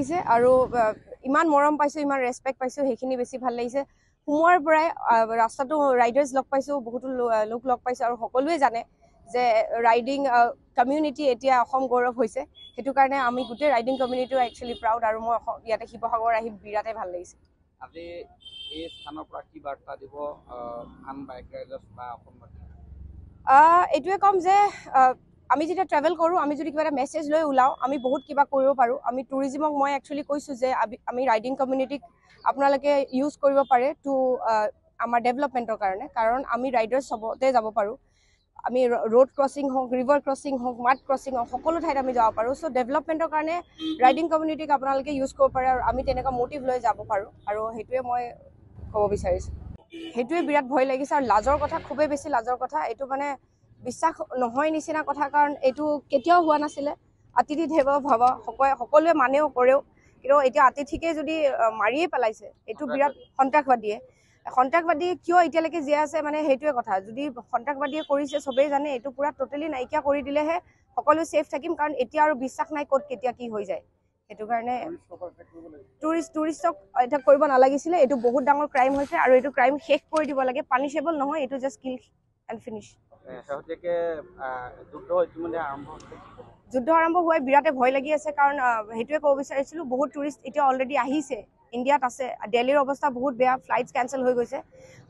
লাগিছে আৰু ইমান মৰম পাইছো ইমান ৰেসপেক্ট পাইছো সেইখিনি বেছি ভাল লাগিছে সোমোৱাৰ পৰাই ৰাস্তাটো ৰাইডাৰ্স লগ পাইছো বহুতো লোক লগ পাইছো আৰু সকলোৱে জানে যে ৰাইডিং কমিউনিটি এতিয়া অসম গৌৰৱ হৈছে হেতু কাৰণে আমি গোটেই ৰাইডিং কমিউনিটিও একচুয়ালি প্ৰাউড আৰু মই ইয়াতে শিৱসাগৰ আহি বিৰাটে ভাল লাগিছে আজি এই স্থানৰ পৰা কি বাৰ্তা দিব আন বাইক ৰাইডাৰ্স বা অসমবাসী এটোৱে কম যে আমি যেতিয়া ট্ৰেভেল কৰো আমি যদি কিবা এটা মেছেজ লৈ ওলাও আমি বহুত কিবা কৰিব পাৰো আমি টুৰিজমক মই একচুয়ালি কৈছো যে আমি ৰাইডিং কমিউনিটিক আপোনালোকে ইউজ কৰিব পাৰে টু আমাৰ ডেভেলপমেন্টৰ কাৰণে কাৰণ আমি ৰাইডাৰ্স সবতে যাব পাৰো আমি ৰোড ক্ৰসিং হওক ৰিভাৰ ক্ৰসিং হওক মাড ক্ৰসিং হওক সকলো ঠাইত আমি যাব পাৰো সো ডেভেলপমেন্টৰ কাৰণে ৰাইডিং কমিউনিটিক আপোনালোকে ইউজ কৰিব পাৰে আৰু আমি তেনেকা মোটিভ লৈ যাব পাৰো আৰু হেতুৱে মই ক'ব বিচাৰিছো হেতুৱে বিৰাট ভয় লাগিছে আৰু লাজৰ কথা খুবেই বেছি লাজৰ কথা এটো মানে বিশ্বাস নহয় নিচিনা কথা কাৰণ এটো কেতিয়াও হোৱা নাছিলে অতিথি দেৱ ভৱ সকলোৱে মানেও কৰেও কিন্তু এতিয়া অতিথিকে যদি মাৰিয়ে পেলাইছে এটো বিৰাট সন্ত্ৰাসবাদী কিয় এতিয়ালৈকে জীয়াই আছে মানে হেতুৱে কথা যদি সন্ত্ৰাসবাদীয়ে কৰিছে সবেই জানে এটো পুৰা টোটালি নাইকিয়া কৰি দিলেহে সকলো সেফ থাকিম কাৰণ এতিয়া আৰু বিশ্বাস নাই ক'ত কেতিয়া কি হৈ যায় হেতু কাৰণে টুৰিষ্টক এটা কৰিব নালাগিছিলে এটো বহুত ডাঙৰ ক্ৰাইম হৈছে আৰু এটো ক্ৰাইম শেষ কৰি দিব লাগে পানিশেবল নহয় এটো জাস্ট কিল এণ্ড ফিনিশ শেহতীয়াকে যুদ্ধ আৰম্ভ হোৱাই বিৰাটে ভয় লাগি আছে কাৰণ হেতুৱে ক'ব বিচাৰিছিলো বহুত টুৰিষ্ট এতিয়া অলৰেডি আহিছে ইণ্ডিয়াত আছে দিল্লীৰ অৱস্থা বহুত বেয়া ফ্লাইটস কেনসেল হৈ গৈছে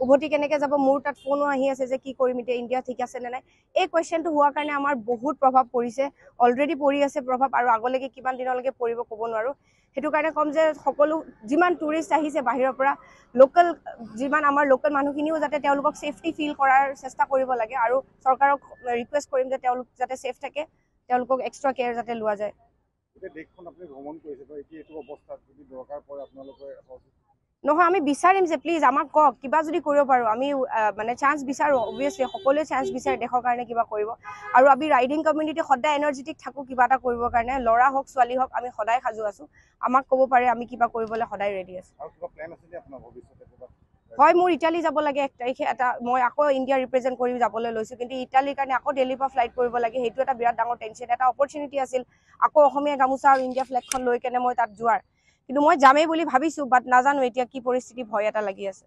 উভতি কেনেকে যাব মোৰ তাত ফোনো আহি আছে যে কি কৰিম এতিয়া ইণ্ডিয়া ঠিক আছে নে নাই এই কোৱেশ্চনটো হোৱাৰ কাৰণে আমাৰ বহুত প্ৰভাৱ পৰিছে অলৰেডি পৰি আছে প্ৰভাৱ আৰু আগলৈকে কিমান দিনলৈকে পৰিব ক'ব নোৱাৰো হেতু কাৰণে কম যে সকলো যিমান টুৰিষ্ট আহিছে বাহিৰৰ পৰা লোকেল যিমান আমাৰ লোকেল মানুহখিনিও যাতে তেওঁলোকক সেফটি ফিল কৰাৰ চেষ্টা কৰিব লাগে আৰু চৰকাৰক ৰিকুৱেষ্ট কৰিম যে তেওঁলোক যাতে সেফ থাকে তেওঁলোকক এক্সট্ৰা কেয়াৰ যাতে লোৱা যায় নহয় আমি বিচাৰিম যে প্লিজ আমাক কওক কিবা যদি কৰিব পাৰো আমি মানে চান্স বিচাৰো অবভিয়াছলি সকলোৱে চান্স বিচাৰে দেশৰ কাৰণে কিবা কৰিব আৰু আমি ৰাইডিং কমিউনিটি সদায় এনাৰ্জেটিক থাকো কিবা এটা কৰিবৰ কাৰণে ল'ৰা হওক ছোৱালী হওক আমি সদায় সাজু আছো আমাক ক'ব পাৰে আমি কিবা কৰিবলৈ সদায় ৰেডি আছো হয় মোৰ ইটালী যাব লাগে 1 তাৰিখে এটা মই আকৌ ইণ্ডিয়া ৰিপ্ৰেজেন্ট কৰি যাবলৈ লৈছো কিন্তু ইটালীৰ কাৰণে আকৌ দিল্লীৰ পৰা ফ্লাইট কৰিব লাগে হেতু এটা বিৰাট ডাঙৰ টেনচন এটা অপৰচুনিটি আছিল আকৌ অসমীয়া গামুচা আৰু ইণ্ডিয়া ফ্লেগখন লৈ কেনে মই তাত যোৱাৰ কিন্তু মই যামেই বুলি ভাবিছো বাট নাজানো এতিয়া কি পৰিস্থিতি ভয় এটা লাগি আছে